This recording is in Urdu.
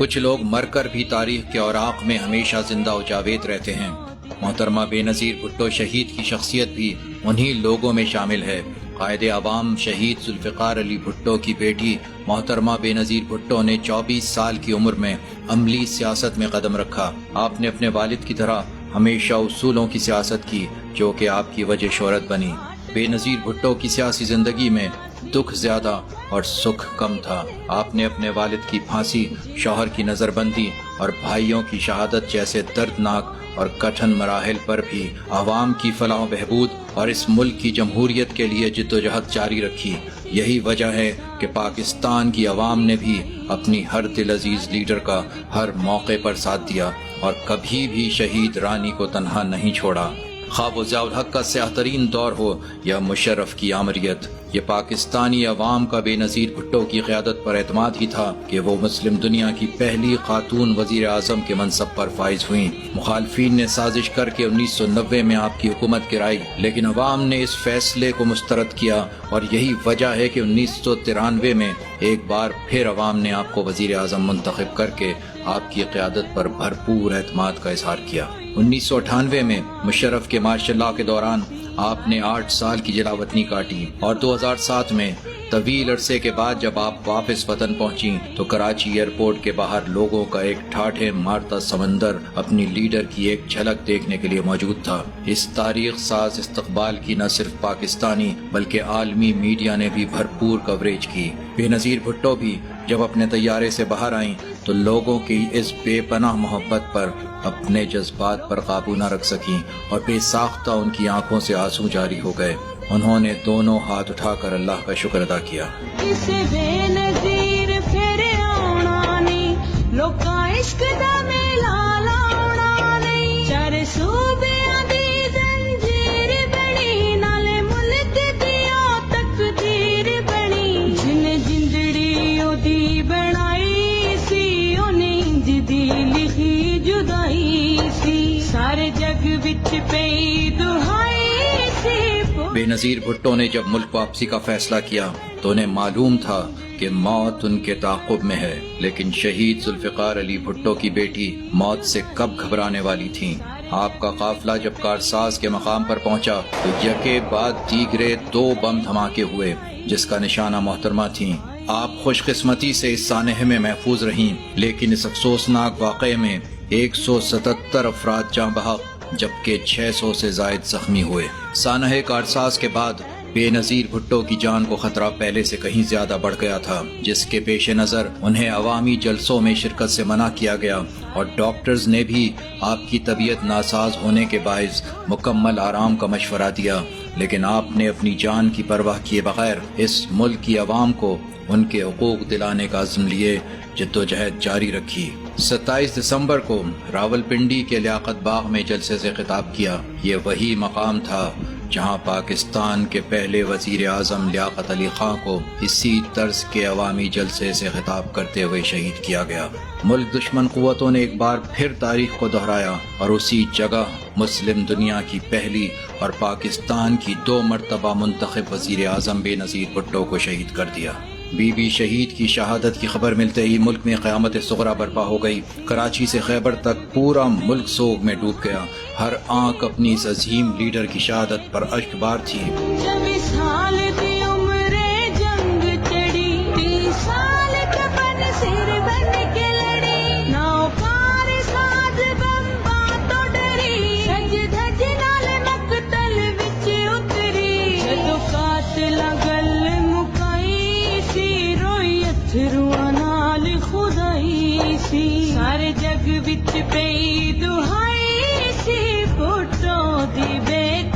کچھ لوگ مر کر بھی تاریخ کے اوراق میں ہمیشہ زندہ و جاوید رہتے ہیں۔ محترمہ بے نظیر بھٹو شہید کی شخصیت بھی انہی لوگوں میں شامل ہے۔ قائد عوام شہید ذوالفقار علی بھٹو کی بیٹی محترمہ بے نظیر بھٹو نے 24 سال کی عمر میں عملی سیاست میں قدم رکھا۔ آپ نے اپنے والد کی طرح ہمیشہ اصولوں کی سیاست کی، جو کہ آپ کی وجہ شہرت بنی۔ بے نظیر بھٹو کی سیاسی زندگی میں دکھ زیادہ اور سکھ کم تھا۔ آپ نے اپنے والد کی پھانسی، شوہر کی نظر بندی اور بھائیوں کی شہادت جیسے دردناک اور کٹھن مراحل پر بھی عوام کی فلاح و بہبود اور اس ملک کی جمہوریت کے لیے جدوجہد جاری رکھی۔ یہی وجہ ہے کہ پاکستان کی عوام نے بھی اپنی ہر دل عزیز لیڈر کا ہر موقع پر ساتھ دیا اور کبھی بھی شہید رانی کو تنہا نہیں چھوڑا، خواہ وہ ضیاء الحق کا سیاہ ترین دور ہو یا مشرف کی آمریت۔ یہ پاکستانی عوام کا بے نظیر بھٹو کی قیادت پر اعتماد ہی تھا کہ وہ مسلم دنیا کی پہلی خاتون وزیر اعظم کے منصب پر فائز ہوئیں۔ مخالفین نے سازش کر کے 1990 میں آپ کی حکومت گرائی، لیکن عوام نے اس فیصلے کو مسترد کیا اور یہی وجہ ہے کہ 1993 میں ایک بار پھر عوام نے آپ کو وزیر اعظم منتخب کر کے آپ کی قیادت پر بھرپور اعتماد کا اظہار کیا۔ 1998 میں مشرف کے مارشل لاء کے دوران آپ نے 8 سال کی جلاوطنی کاٹی اور 2007 میں طویل عرصے کے بعد جب آپ واپس وطن پہنچیں تو کراچی ایئرپورٹ کے باہر لوگوں کا ایک ٹھاٹھے مارتا سمندر اپنی لیڈر کی ایک جھلک دیکھنے کے لیے موجود تھا۔ اس تاریخ ساز استقبال کی نہ صرف پاکستانی بلکہ عالمی میڈیا نے بھی بھرپور کوریج کی۔ بے نظیر بھٹو بھی جب اپنے طیارے سے باہر آئیں تو لوگوں کی اس بے پناہ محبت پر اپنے جذبات پر قابو نہ رکھ سکیں اور بے ساختہ ان کی آنکھوں سے آنسو جاری ہو گئے۔ انہوں نے دونوں ہاتھ اٹھا کر اللہ کا شکر ادا کیا۔ اس بے نظیر پھر آنا نہیں، لوکاں عشق دا میلہ لاؤنا نہیں، چار صوبیاں دی زنجیر بنی، نالے ملک دیا تقدیر بنی، جن جندڑی او دی بنائی سی، انہیں جدی لکھی جدائی سی، سارے جگ وچ پئی دہائی سی۔ بے نظیر بھٹو نے جب ملک واپسی کا فیصلہ کیا تو انہیں معلوم تھا کہ موت ان کے تعاقب میں ہے، لیکن شہید ذوالفقار علی بھٹو کی بیٹی موت سے کب گھبرانے والی تھیں۔ آپ کا قافلہ جب کارساز کے مقام پر پہنچا تو یکے بعد دیگرے 2 بم دھماکے ہوئے جس کا نشانہ محترمہ تھیں۔ آپ خوش قسمتی سے اس سانحے میں محفوظ رہیں، لیکن اس افسوسناک واقعے میں 177 افراد جاں بحق جبکہ 600 سے زائد زخمی ہوئے۔ سانحہ کارساز کے بعد بے نظیر بھٹو کی جان کو خطرہ پہلے سے کہیں زیادہ بڑھ گیا تھا، جس کے پیش نظر انہیں عوامی جلسوں میں شرکت سے منع کیا گیا اور ڈاکٹرز نے بھی آپ کی طبیعت ناساز ہونے کے باعث مکمل آرام کا مشورہ دیا، لیکن آپ نے اپنی جان کی پرواہ کیے بغیر اس ملک کی عوام کو ان کے حقوق دلانے کا عزم لیے جدوجہد جاری رکھی۔ 27 دسمبر کو راولپنڈی کے لیاقت باغ میں جلسے سے خطاب کیا۔ یہ وہی مقام تھا جہاں پاکستان کے پہلے وزیر اعظم لیاقت علی خان کو اسی طرز کے عوامی جلسے سے خطاب کرتے ہوئے شہید کیا گیا۔ ملک دشمن قوتوں نے ایک بار پھر تاریخ کو دہرایا اور اسی جگہ مسلم دنیا کی پہلی اور پاکستان کی 2 مرتبہ منتخب وزیر اعظم بے نظیر بھٹو کو شہید کر دیا۔ بی بی شہید کی شہادت کی خبر ملتے ہی ملک میں قیامت صغریٰ برپا ہو گئی۔ کراچی سے خیبر تک پورا ملک سوگ میں ڈوب گیا۔ ہر آنکھ اپنی اس عظیم لیڈر کی شہادت پر اشک بار تھی۔ جب اس حال کی عمر جنگ چڑھی، 30 سال کا بن سر بن کے لڑی، ناؤ پار ساز بمباں تو ڈری، سج دھج نال مقتل وچ اتری، جدو قاتل گل مکائی سی، روئی اتھرواں نال خدائی سی، سارے جگ وچ پئی دہائی سی، بھٹو دی بیٹی